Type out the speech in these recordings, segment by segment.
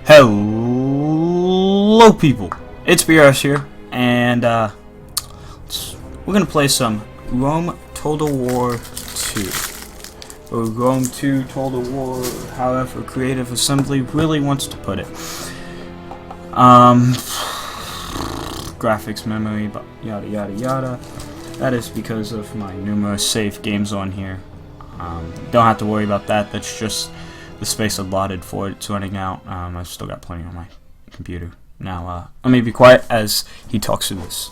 Hello people, it's BRS here, and we're gonna play some Rome Total War 2. Or Rome 2 Total War, however Creative Assembly really wants to put it. Graphics, memory, but yada yada yada. That is because of my numerous save games on here. Don't have to worry about that, that's just the space allotted for it's running out. I've still got plenty on my computer. Now, let me be quiet as he talks through this.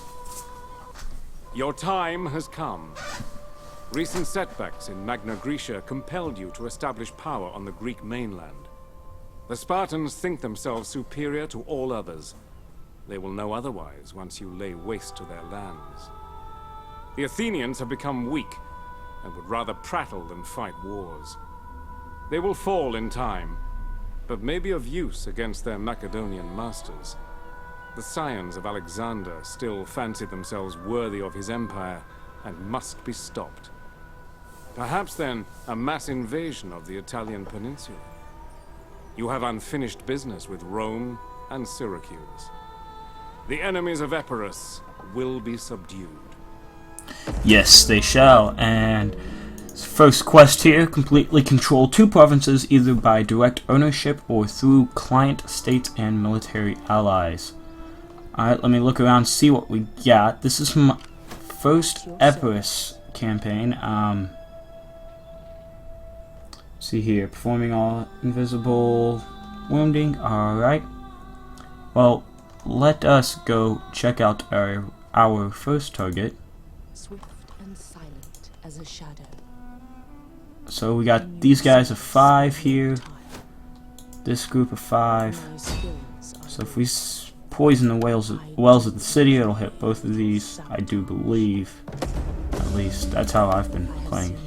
Your time has come. Recent setbacks in Magna Graecia compelled you to establish power on the Greek mainland. The Spartans think themselves superior to all others. They will know otherwise once you lay waste to their lands. The Athenians have become weak and would rather prattle than fight wars. They will fall in time, but may be of use against their Macedonian masters. The scions of Alexander still fancy themselves worthy of his empire and must be stopped. Perhaps then a mass invasion of the Italian peninsula. You have unfinished business with Rome and Syracuse. The enemies of Epirus will be subdued. Yes, they shall, and first quest here, completely control 2 provinces either by direct ownership or through client states and military allies. Alright, let me look around and see what we got. This is my first Epirus campaign. See here, performing all invisible wounding. Alright. Well, let us go check out our first target. Swift and silent as a shadow. So we got these guys of 5 here. This group of 5. So if we poison the wells of the city, it'll hit both of these, I do believe. At least that's how I've been playing.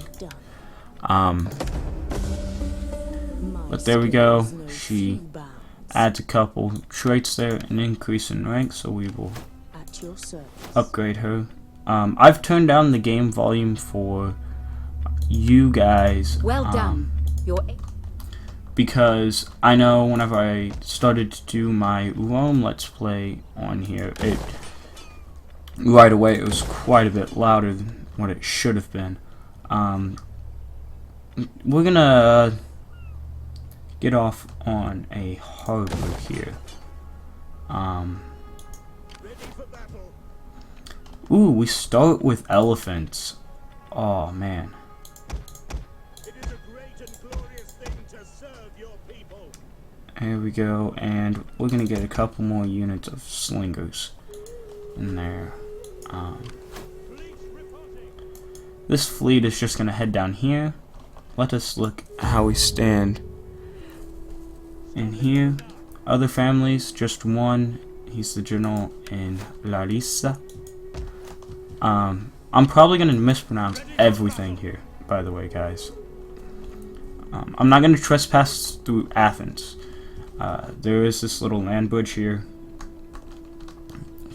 But there we go. She adds a couple traits there, an increase in rank, so we will upgrade her. I've turned down the game volume for you guys. Well done. Because I know whenever I started to do my Rome Let's Play on here, right away it was quite a bit louder than what it should have been. We're gonna get off on a harbor here. Ooh, we start with elephants. Oh man. Here we go, and we're gonna get a couple more units of slingers in there. This fleet is just gonna head down here. Let us look how we stand in here. Other families, just one. He's the general in Larissa. I'm probably gonna mispronounce everything here, by the way, guys. I'm not gonna trespass through Athens. There is this little land bridge here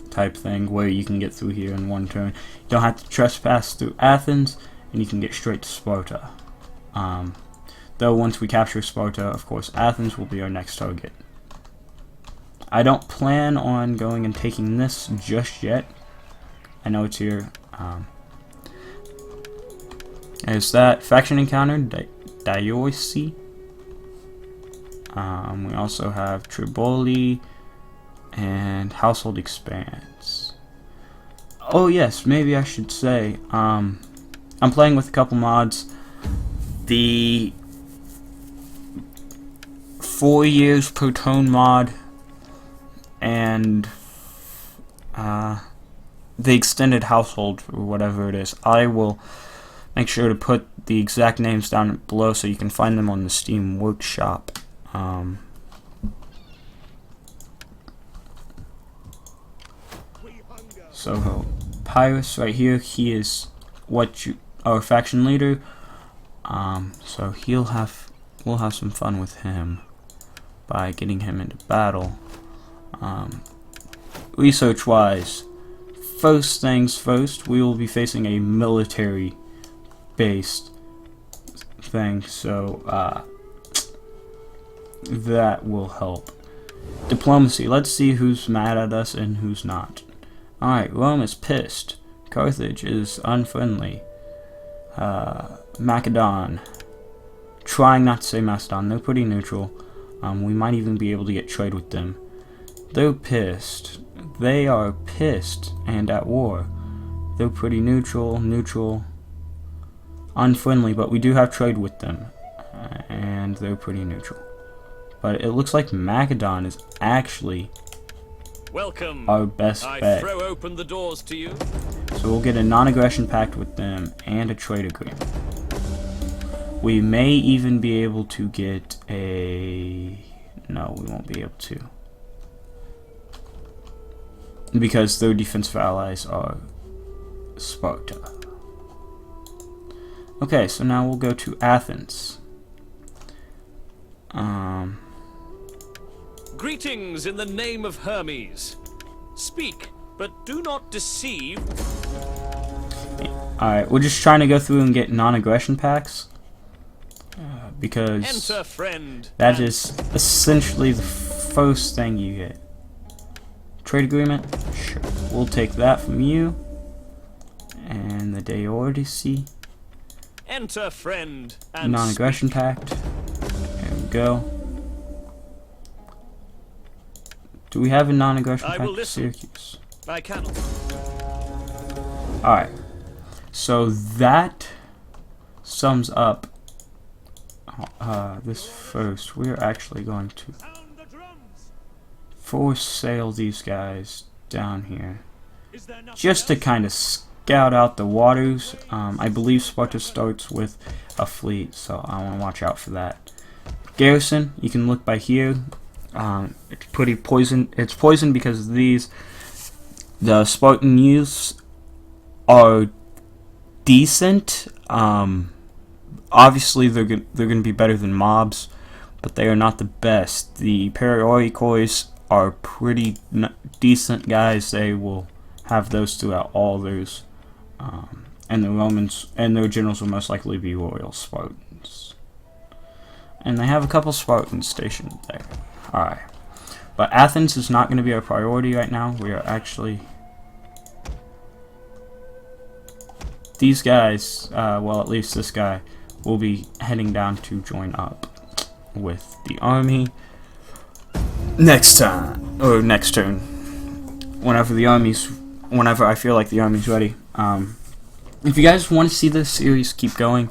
type thing where you can get through here in one turn. You don't have to trespass through Athens, and you can get straight to Sparta. Though once we capture Sparta, of course, Athens will be our next target. I don't plan on going and taking this just yet. I know it's here. There's that faction encounter, Diorsi. We also have Triboli and Household Expanse. Oh yes, maybe I should say, I'm playing with a couple mods. The 4 years per tone mod and the extended household, or whatever it is. I will make sure to put the exact names down below so you can find them on the Steam Workshop. So Epirus right here, he is our faction leader. So we'll have some fun with him by getting him into battle. Research wise, first things first, we will be facing a military based thing, so that will help. Diplomacy. Let's see who's mad at us and who's not. Alright, Rome is pissed. Carthage is unfriendly. Macedon. Trying not to say Macedon. They're pretty neutral. We might even be able to get trade with them. They're pissed. They are pissed and at war. They're pretty neutral. Unfriendly, but we do have trade with them. And they're pretty neutral. But it looks like Macedon is actually our best bet. I throw open the doors to you. So we'll get a non-aggression pact with them and a trade agreement. We may even be able to get a... No, we won't be able to. Because their defensive allies are Sparta. Okay, so now we'll go to Athens. Greetings in the name of Hermes. Speak, but do not deceive. Alright, we're just trying to go through and get non-aggression pacts. Because Enter, friend, that is essentially the first thing you get. Trade agreement? Sure. We'll take that from you. And the Deodacy. Enter, friend, and Non-aggression pact. There we go. Do we have a non-aggression pact with Syracuse? I cannot. Alright. So that sums up this first. We're actually going to force sail these guys down here. Just to kind of scout out the waters. I believe Sparta starts with a fleet, so I want to watch out for that. Garrison, you can look by here. It's pretty poison. It's poison because the Spartan youths are decent. Obviously, they're going to be better than mobs, but they are not the best. The Perioricos are pretty decent guys. They will have those throughout all theirs. And the Romans and their generals will most likely be royal Spartans. And they have a couple Spartans stationed there. Alright. But Athens is not going to be our priority right now. We are actually... These guys, well, at least this guy, will be heading down to join up with the army next time, or next turn. Whenever I feel like the army's ready. If you guys want to see this series keep going,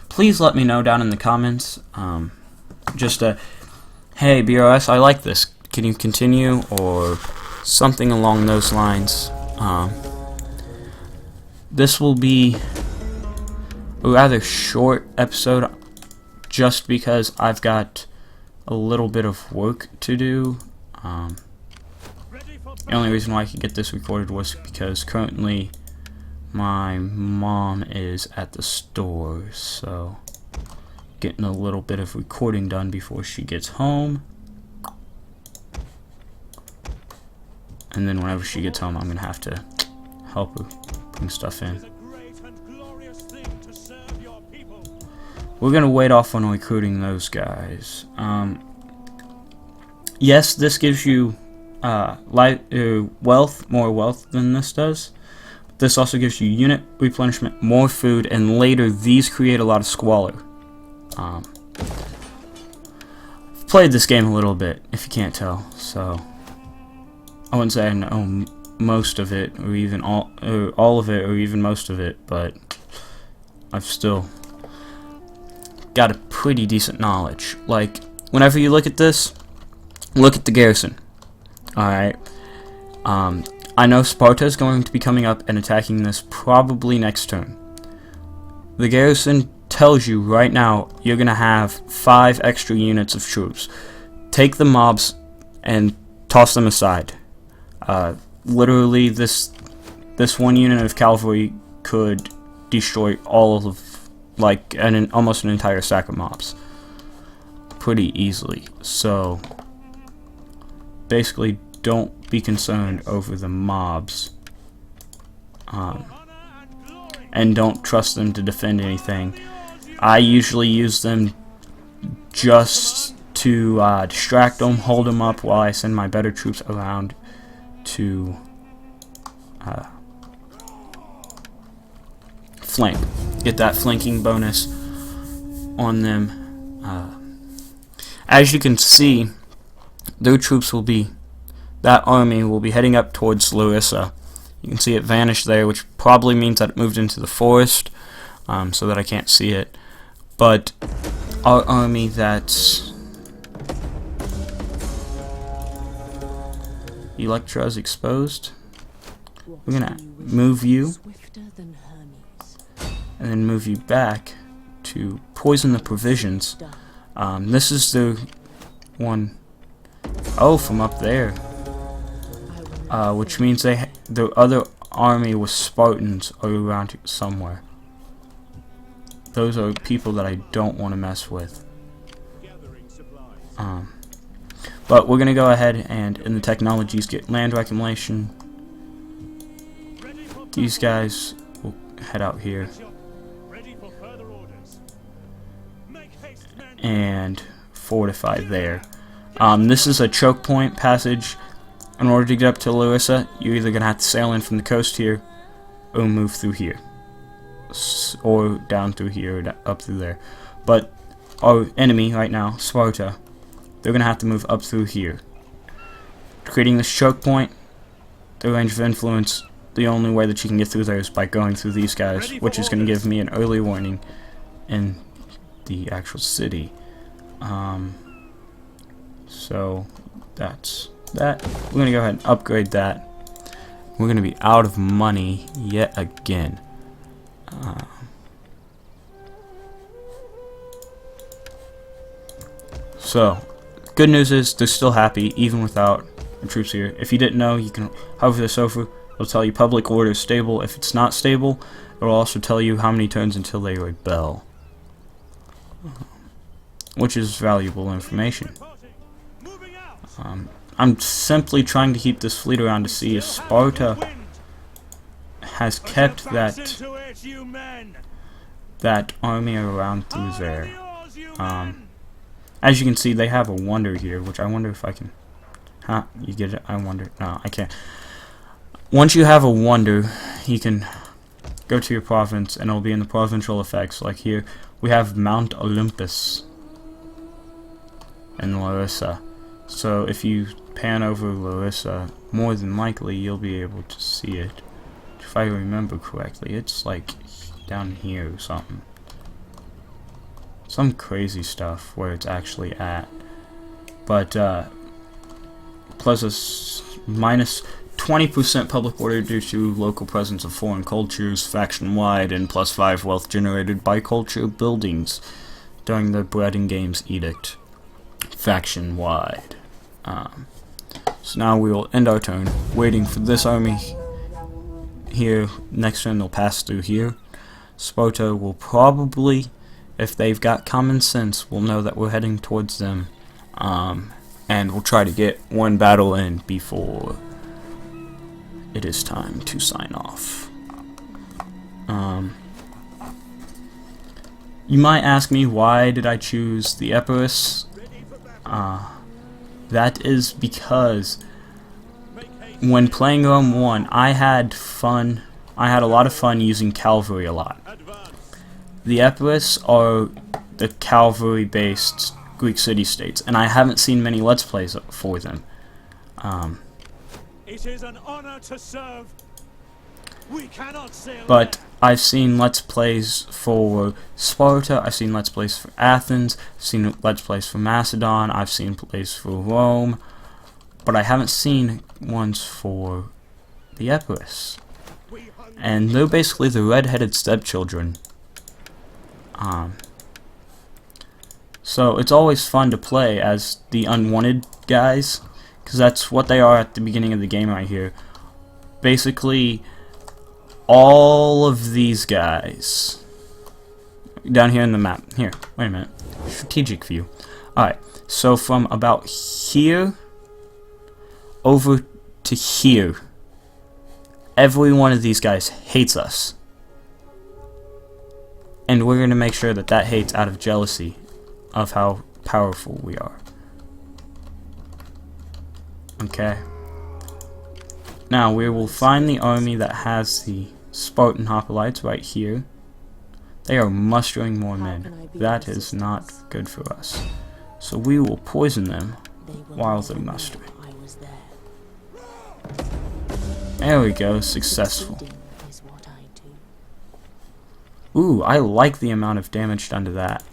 please let me know down in the comments. Just hey, BRS, I like this. Can you continue? Or something along those lines. This will be a rather short episode just because I've got a little bit of work to do. The only reason why I could get this recorded was because currently my mom is at the store, so getting a little bit of recording done before she gets home. And then whenever she gets home, I'm going to have to help her bring stuff in. We're going to wait off on recruiting those guys. Yes, this gives you wealth, more wealth than this does. This also gives you unit replenishment, more food, and later these create a lot of squalor. I've played this game a little bit, if you can't tell, so I wouldn't say I know most of it, or even all of it, or even most of it, but I've still got a pretty decent knowledge. Like, whenever you look at this, look at the garrison. Alright. I know Sparta is going to be coming up and attacking this probably next turn. The garrison tells you right now you're going to have 5 extra units of troops. Take the mobs and toss them aside. Literally, this one unit of cavalry could destroy all of, like, almost an entire stack of mobs. Pretty easily. So, basically, don't be concerned over the mobs. And don't trust them to defend anything. I usually use them just to distract them, hold them up while I send my better troops around to flank. Get that flanking bonus on them. As you can see, their troops will be, that army will be heading up towards Larissa. You can see it vanish there, which probably means that it moved into the forest, so that I can't see it. But our army that's Electra is exposed. We're gonna move you and then move you back to poison the provisions. This is the one, oh, from up there, which means the other army with Spartans are around somewhere. Those are people that I don't want to mess with. But we're gonna go ahead and in the technologies get land reclamation. These guys will head out here and fortify there. This is a choke point passage. In order to get up to Larissa, you're either gonna have to sail in from the coast here or move through here, or down through here, or up through there. But our enemy right now, Sparta, they're gonna have to move up through here. Creating this choke point, the range of influence, the only way that you can get through there is by going through these guys, which is gonna give me an early warning in the actual city. So that's that. We're gonna go ahead and upgrade that. We're gonna be out of money yet again. So good news is they're still happy even without the troops here. If you didn't know, you can hover this over. It'll tell you public order is stable. If it's not stable, it will also tell you how many turns until they rebel, which is valuable information. I'm simply trying to keep this fleet around to see if Sparta has kept that army around through there. As you can see, they have a wonder here, which I wonder if I can... Huh? You get it? I wonder. No, I can't. Once you have a wonder, you can go to your province, and it'll be in the provincial effects. Like here, we have Mount Olympus in Larissa. So if you pan over Larissa, more than likely you'll be able to see it. If I remember correctly, it's like down here or something. Some crazy stuff where it's actually at. But plus a minus 20% public order due to local presence of foreign cultures faction-wide, and plus 5 wealth generated by culture buildings during the Bread and Games Edict faction-wide. So now we will end our turn, waiting for this army here. Next turn they'll pass through here. Sparta will probably, if they've got common sense, will know that we're heading towards them, and we'll try to get one battle in before it is time to sign off. You might ask me, why did I choose the Epirus? That is because when playing Rome 1, I had a lot of fun using cavalry a lot. The Epirus are the cavalry-based Greek city-states, and I haven't seen many Let's Plays for them. It is an honor to serve. We cannot sail but I've seen Let's Plays for Sparta, I've seen Let's Plays for Athens, I've seen Let's Plays for Macedon, I've seen plays for Rome, but I haven't seen ones for the Epirus. And they're basically the red-headed stepchildren. So it's always fun to play as the unwanted guys, because that's what they are at the beginning of the game right here. Basically, all of these guys down here in the map. Here, wait a minute. Strategic view. Alright, so from about here over to here, every one of these guys hates us. And we're going to make sure that that hate's out of jealousy of how powerful we are. Okay. Now we will find the army that has the Spartan hoplites right here. They are mustering more men. That is not good for us. So we will poison them while they're mustering. There we go, successful. Ooh, I like the amount of damage done to that.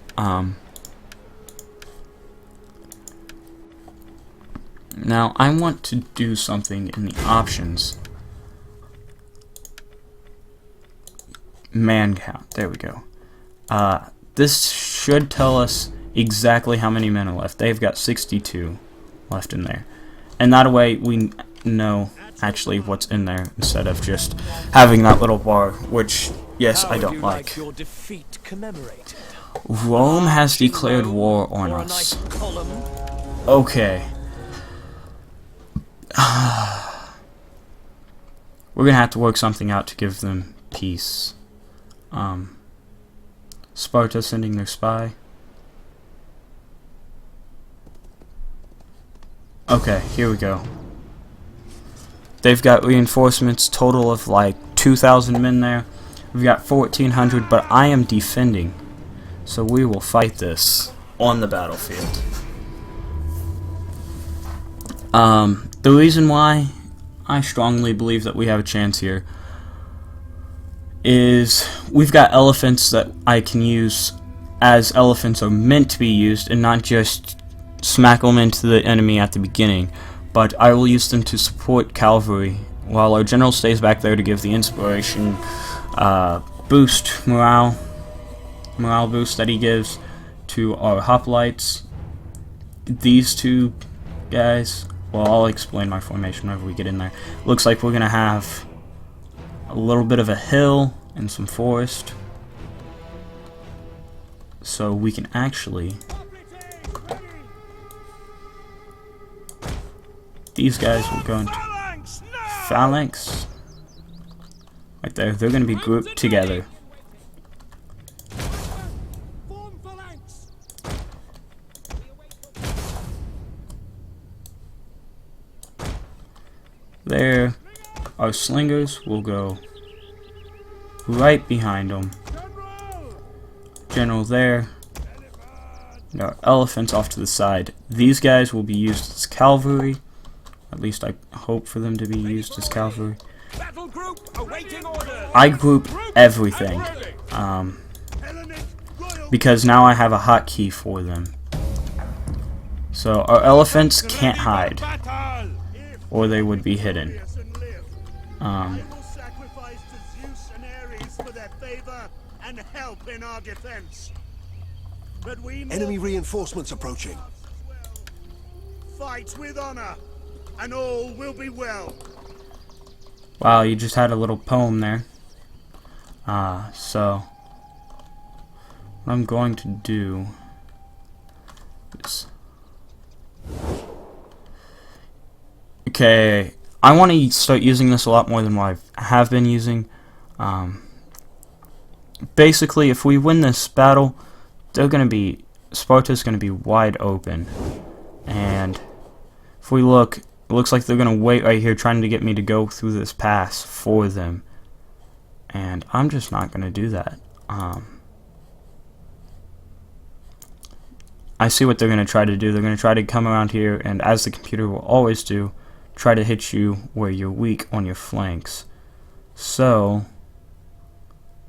Now I want to do something in the options. Man count. There we go. This should tell us exactly how many men are left. They've got 62 left in there. And that way we know actually what's in there instead of just having that little bar, which, yes, I don't like. Your defeat commemorated? Rome has declared war on us. Okay. We're gonna have to work something out to give them peace. Sparta sending their spy. Okay, here we go. They've got reinforcements, total of like 2,000 men there. We've got 1,400, but I am defending. So we will fight this on the battlefield. The reason why I strongly believe that we have a chance here is we've got elephants that I can use as elephants are meant to be used and not just smack them into the enemy at the beginning, but I will use them to support cavalry while our general stays back there to give the inspiration boost, morale boost that he gives to our hoplites. These two guys, well, I'll explain my formation whenever we get in there. Looks like we're gonna have a little bit of a hill and some forest, so we can actually, these guys will go into phalanx right there. They're going to be grouped together. There, our slingers will go right behind them. General there. And our elephants off to the side. These guys will be used as cavalry. At least I hope for them to be used as cavalry. I group everything. Because now I have a hotkey for them. So our elephants can't hide, or they would be hidden. Enemy reinforcements approaching. Fight with honor, and all will be well. Wow, you just had a little poem there. So what I'm going to do is, okay, I want to start using this a lot more than what I have been using. Basically, if we win this battle, Sparta's going to be wide open. And if we look, it looks like they're going to wait right here trying to get me to go through this pass for them. And I'm just not going to do that. I see what they're going to try to do. They're going to try to come around here, and as the computer will always do, try to hit you where you're weak on your flanks. So,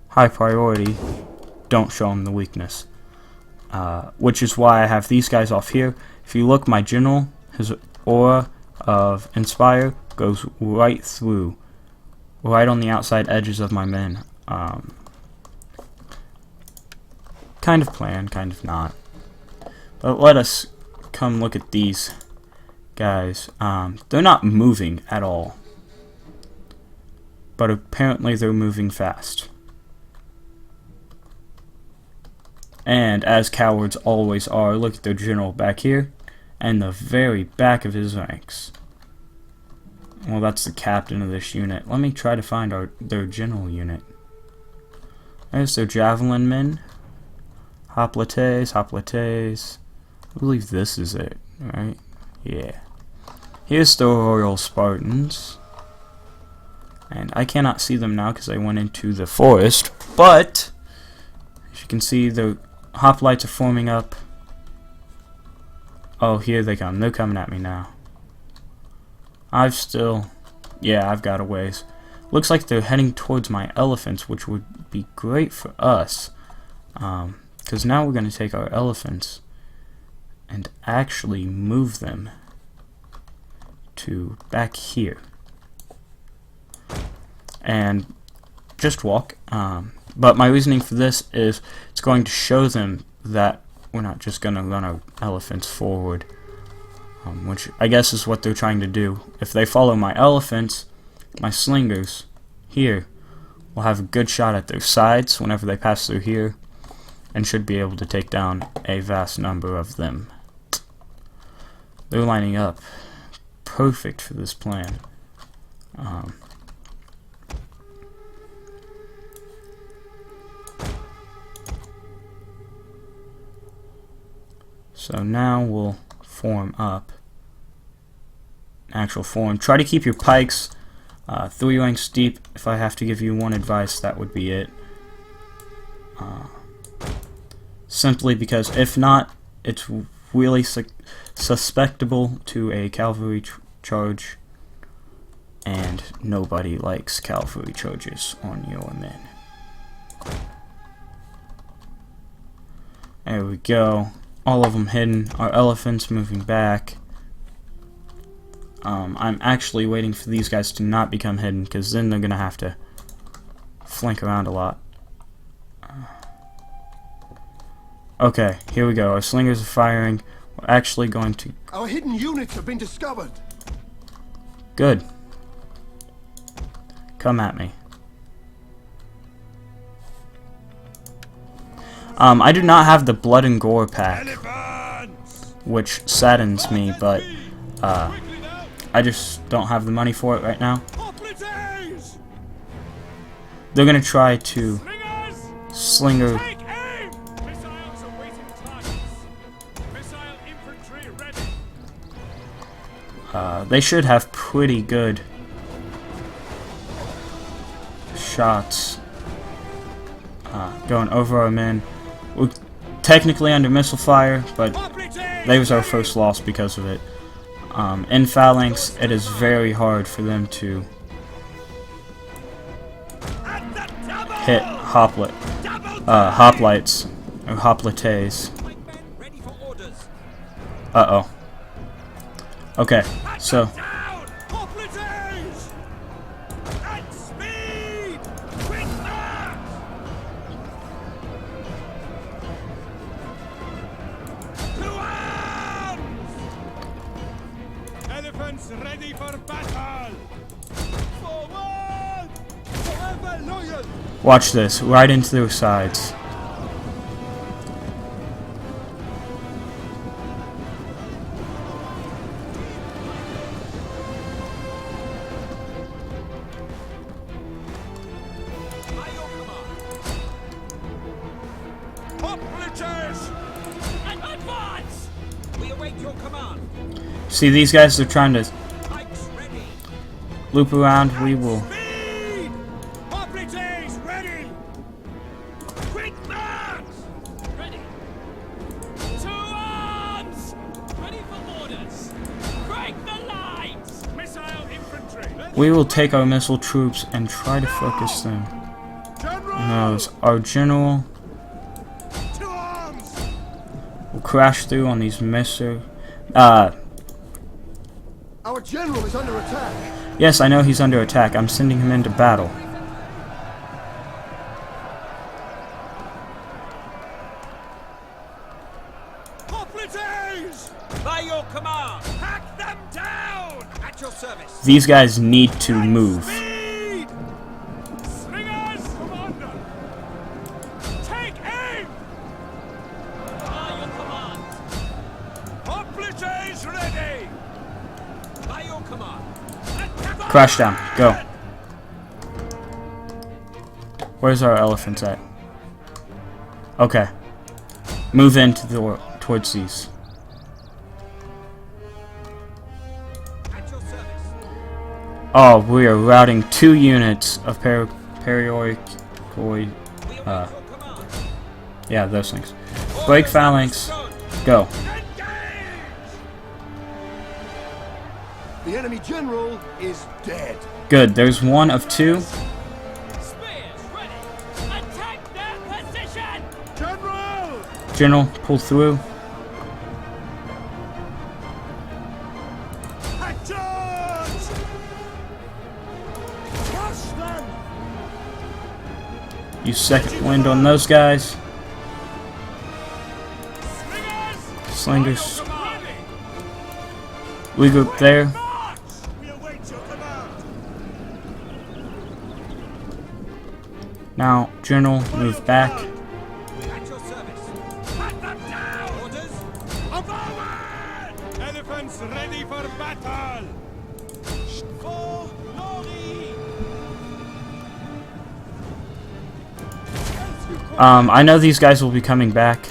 high priority, don't show them the weakness. Which is why I have these guys off here. If you look, my general, his aura of Inspire goes right through, right on the outside edges of my men. Kind of planned, kind of not. But let us come look at these guys. They're not moving at all, but apparently they're moving fast. And as cowards always are, look at their general back here, and the very back of his ranks. Well, that's the captain of this unit. Let me try to find their general unit. There's their javelin men. Hoplites. I believe this is it, right? Yeah. Here's the Royal Spartans. And I cannot see them now because I went into the forest. But, as you can see, the hoplites are forming up. Oh, here they come. They're coming at me now. I've got a ways. Looks like they're heading towards my elephants, which would be great for us. Because now we're going to take our elephants and actually move them to back here. And just walk. But my reasoning for this is it's going to show them that we're not just going to run our elephants forward. Which I guess is what they're trying to do. If they follow my elephants, my slingers here will have a good shot at their sides whenever they pass through here, and should be able to take down a vast number of them. They're lining up perfect for this plan. So now we'll form up. Actual form. Try to keep your pikes 3 ranks deep. If I have to give you one advice, that would be it. Simply because if not, it's really susceptible to a cavalry charge, and nobody likes cavalry charges on your men. There we go. All of them hidden. Our elephants moving back. I'm actually waiting for these guys to not become hidden, because then they're going to have to flank around a lot. Okay, here we go. Our slingers are firing. We're actually going to... Our hidden units have been discovered. Good. Come at me. I do not have the Blood and Gore pack, which saddens me, but I just don't have the money for it right now. They're gonna try to slinger. They should have pretty good shots going over our men. We're technically under missile fire, but that was our first loss because of it. In phalanx, it is very hard for them to hit hoplites or hoplites. Uh-oh. Okay, so Elephants ready for battle! Forward! Forever loyal! watch this, right into their sides. Advance! We await your command. See, these guys are trying to loop around. We will. Speed! Hoplites ready! Quick march! Ready. To arms! Ready for orders. Break the lines! Missile infantry! We will take our missile troops and try to focus them. No, our general To arms! will crash through on these missile. Our general is under attack. Yes, I know he's under attack. I'm sending him into battle. Hoplites! By your command! Hack them down! At your service! These guys need to move. Speed! Slingers, commander! Take aim! By your command! Hoplites ready! By your command! Crash down. Go. Where's our elephants at? Okay. Move into towards these. Oh, we are routing 2 units of yeah, those things. Break phalanx. Go. The enemy general is dead. Good. There's 1 of 2. Spears ready! Attack their position! General! General, pull through. Charge! Crush them! Use second wind on those guys. Slingers. Regroup there. We await your command! Now, General, move back. At your service! Pat them down! Orders! Forward! Elephants ready for battle! For glory! I know these guys will be coming back.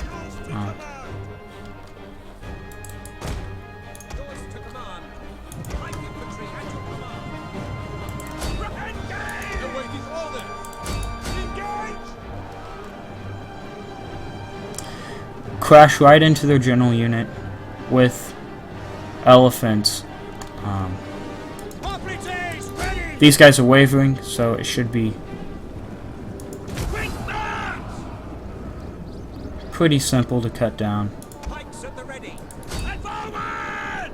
Crash right into their general unit with elephants. These guys are wavering, so it should be pretty simple to cut down. Pikes at the ready. And forward!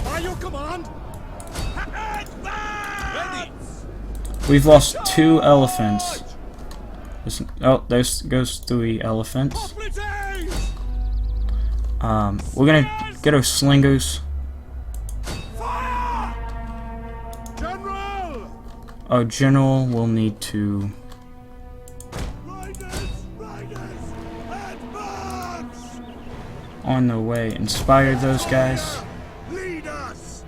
By your command! Ready! We've lost 2 elephants. Oh, there goes 3 elephants. We're gonna get our slingers. Fire! General! Our general will need to. Riders! Advance! On their way, inspire those guys. Lead us!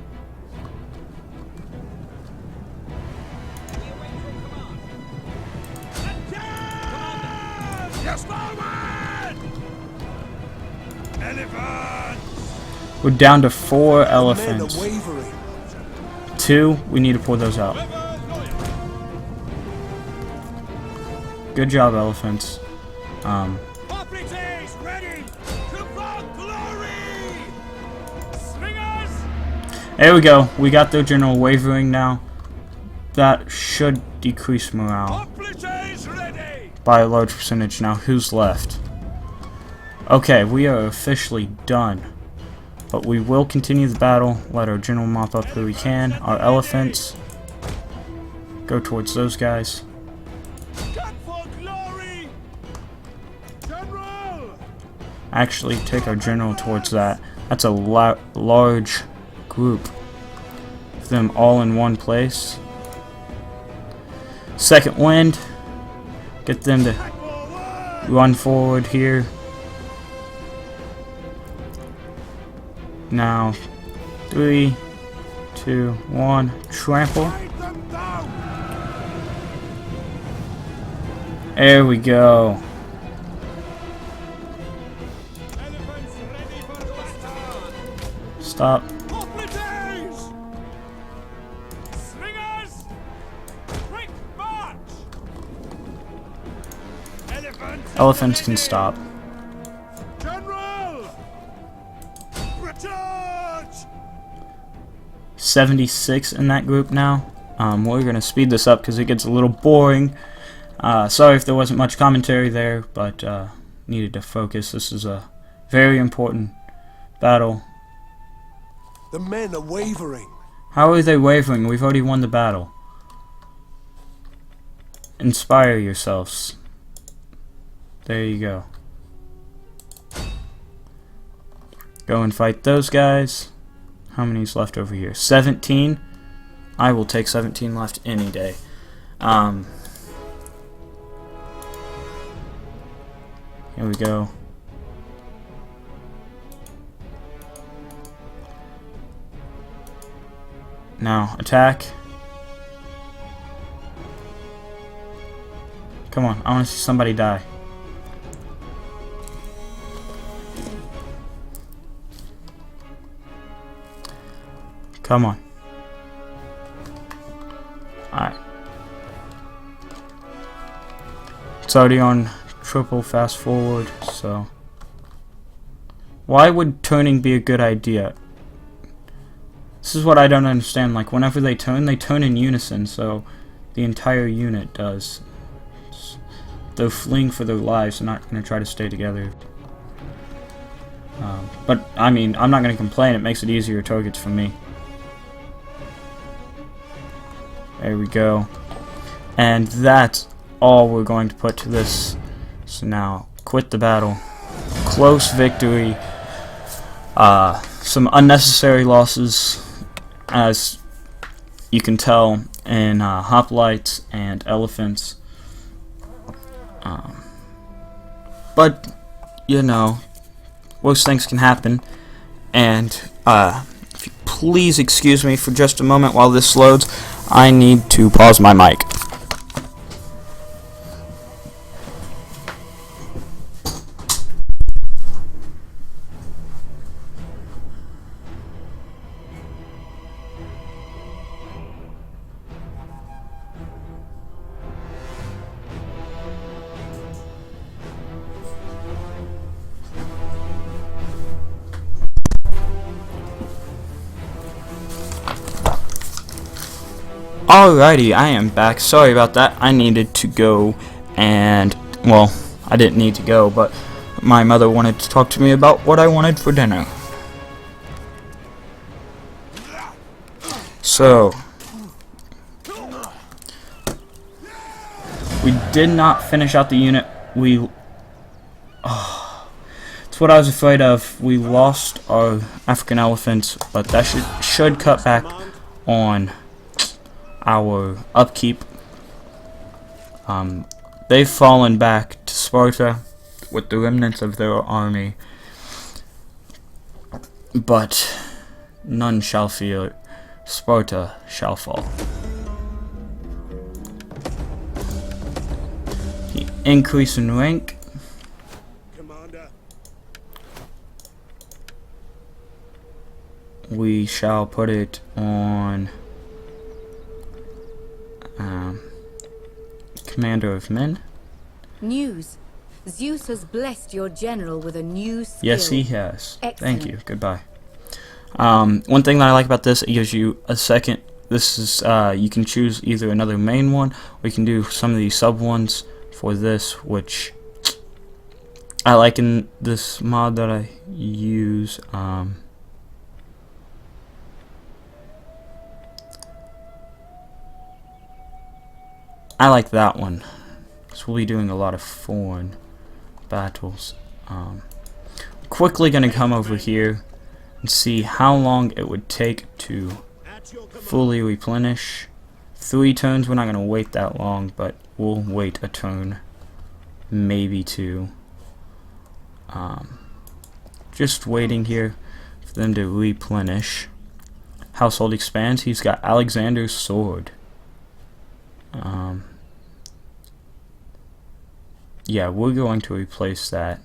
Yes, forward! Elephant! We're down to 4 Men are elephants. wavering. 2, we need to pull those out. Good job, elephants. Operatives ready to for glory! Slingers! There we go. We got their general wavering now. That should decrease morale Operatives ready! by a large percentage. Now, who's left? Okay, we are officially done. But we will continue the battle. Let our general mop up who we can. Our elephants go towards those guys. Cut for glory! General! Actually, take our general towards that. That's a large group. Of them all in one place. Second wind. Get them to run forward here. Now, 3, 2, 1, trample. Fight them down! There we go. Elephants ready for battle! Stop. Operatives! Slingers! Quick march! Elephants can stop. General! Charge! 76 in that group now. We're going to speed this up because it gets a little boring. Sorry if there wasn't much commentary there, but needed to focus. This is a very important battle. The men are wavering. How are they wavering? We've already won the battle. Inspire yourselves. There you go. Go and fight those guys. How many's left over here? 17. I will take 17 left any day. Here we go. Now, attack. Come on, I want to see somebody die. Come on. Alright. It's already on triple fast forward, so... Why would turning be a good idea? This is what I don't understand. Like, whenever they turn in unison, so the entire unit does. They're fleeing for their lives. They're not going to try to stay together. But, I mean, I'm not going to complain. It makes it easier targets for me. There we go. And that's all we're going to put to this. So now, quit the battle. Close victory. Some unnecessary losses, as you can tell, in hoplites and elephants. But, you know, worse things can happen. And, if you please excuse me for just a moment while this loads, I need to pause my mic. Alrighty, I am back. Sorry about that. I needed to go and, well, I didn't need to go, but my mother wanted to talk to me about what I wanted for dinner. So, we did not finish out the unit. It's what I was afraid of. We lost our African elephants, but that should cut back on our upkeep. They've fallen back to Sparta with the remnants of their army, but none shall fear. Sparta shall fall. The increase in rank. Commander. We shall put it on Commander of Men. News. Zeus has blessed your general with a new skill. Yes, he has. Excellent. Thank you. Goodbye. One thing that I like about this, it gives you a second. This is, you can choose either another main one, or you can do some of these sub ones for this, which I like in this mod that I use. I like that one, because we'll be doing a lot of foreign battles. Quickly gonna come over here and see how long it would take to fully replenish. 3 turns, we're not gonna wait that long, but we'll wait a turn, maybe 2. Just waiting here for them to replenish. Household expands. He's got Alexander's sword. Yeah, we're going to replace that.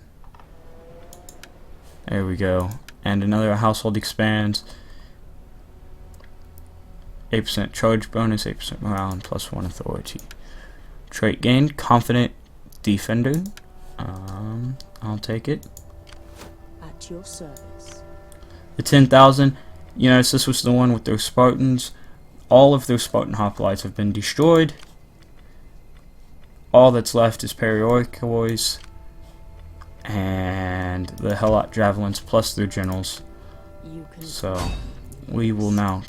There we go. And another household expands. 8% charge bonus, 8% morale, and +1 authority. Trait gain, confident defender. I'll take it. At your service. The 10,000. You notice this was the one with their Spartans. All of their Spartan hoplites have been destroyed. All that's left is Perioikos and the Helot Javelins plus their generals. So we will now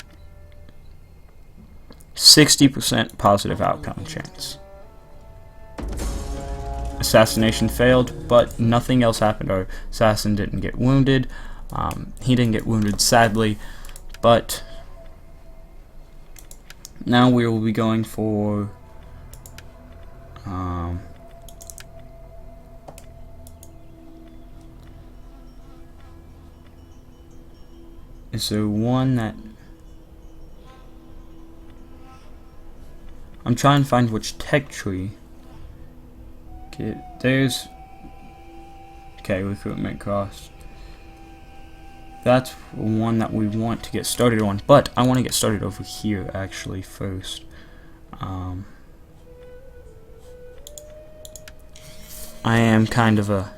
60% positive outcome chance. Assassination failed, but nothing else happened. Our assassin didn't get wounded. He didn't get wounded, sadly, but now we will be going for is there one that I'm trying to find which tech tree? Okay, there's recruitment cost. That's one that we want to get started on, but I want to get started over here actually first. I am kind of a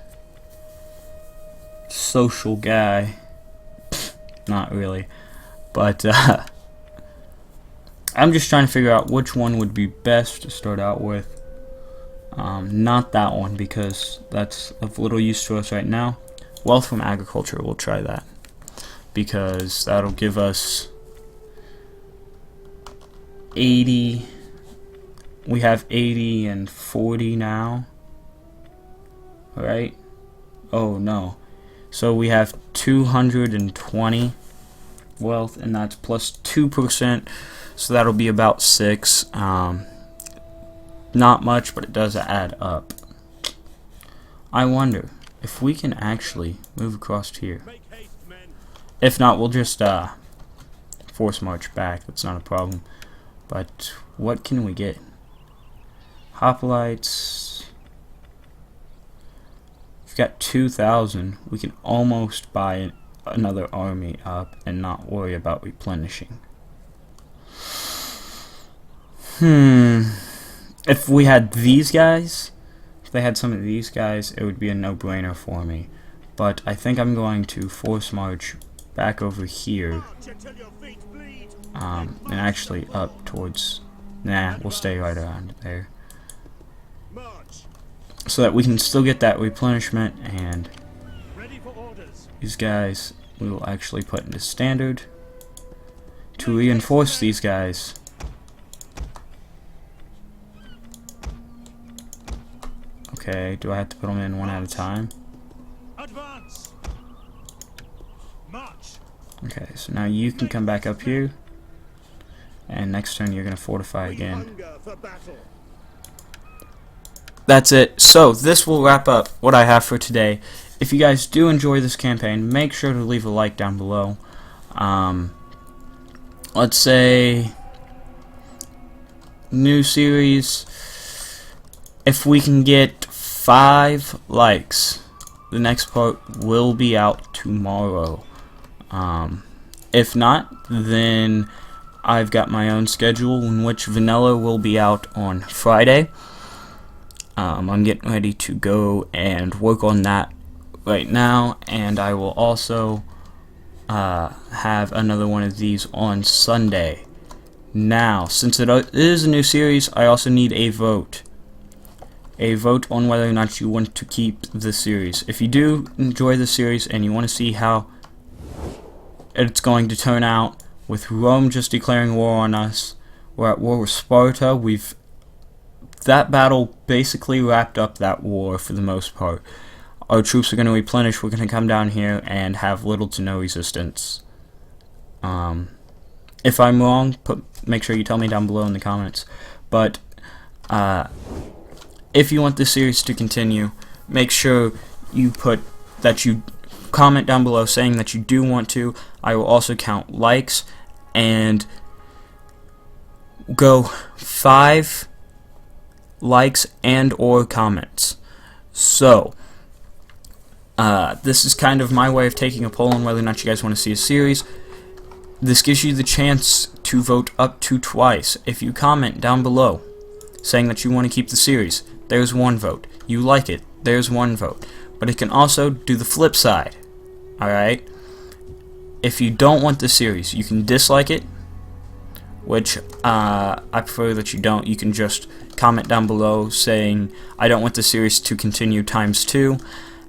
social guy. Not really. But I'm just trying to figure out which one would be best to start out with. Not that one, because that's of little use to us right now. Wealth from agriculture, we'll try that, because that'll give us 80. We have 80 and 40 now, right? Oh no, so we have 220 wealth, and that's plus 2%, so that'll be about 6. Not much, but it does add up. I wonder if we can actually move across here. If not, we'll just force march back. That's not a problem. But what can we get? Hoplites. We've got 2,000. We can almost buy another army up and not worry about replenishing. If we had these guys, if they had some of these guys, it would be a no-brainer for me. But I think I'm going to force march back over here, and actually up towards, we'll stay right around there, so that we can still get that replenishment. And these guys we will actually put into standard to reinforce these guys. Okay, do I have to put them in one at a time? Advance. March. Okay, so now you can come back up here, and next turn you're going to fortify again. That's it. So this will wrap up what I have for today. If you guys do enjoy this campaign, make sure to leave a like down below. Let's say new series. If we can get 5 likes, the next part will be out tomorrow. If not, then I've got my own schedule in which vanilla will be out on Friday. I'm getting ready to go and work on that right now, and I will also have another one of these on Sunday. Now, since it is a new series, I also need a vote. A vote on whether or not you want to keep the series. If you do enjoy the series and you want to see how it's going to turn out, with Rome just declaring war on us, we're at war with Sparta. That battle basically wrapped up that war for the most part. Our troops are going to replenish. We're going to come down here and have little to no resistance. If I'm wrong, make sure you tell me down below in the comments. But if you want this series to continue, make sure you put that you comment down below saying that you do want to. I will also count likes and go 5 likes and or comments. So this is kind of my way of taking a poll on whether or not you guys want to see a series. This gives you the chance to vote up to twice. If you comment down below saying that you want to keep the series, there's 1 vote. You like it, there's 1 vote. But it can also do the flip side. Alright? If you don't want the series, you can dislike it, which I prefer that you don't. You can just comment down below saying, I don't want the series to continue ×2,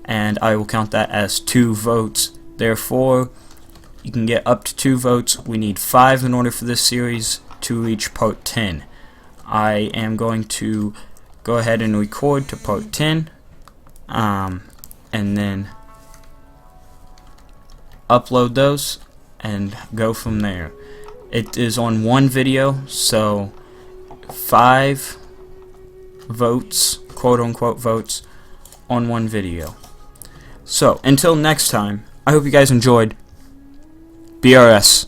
and I will count that as 2 votes. Therefore, you can get up to 2 votes. We need 5 in order for this series to reach part 10. I am going to go ahead and record to part 10, and then upload those and go from there. It is on 1 video, so 5 votes, quote-unquote votes, on 1 video. So, until next time, I hope you guys enjoyed. BRS.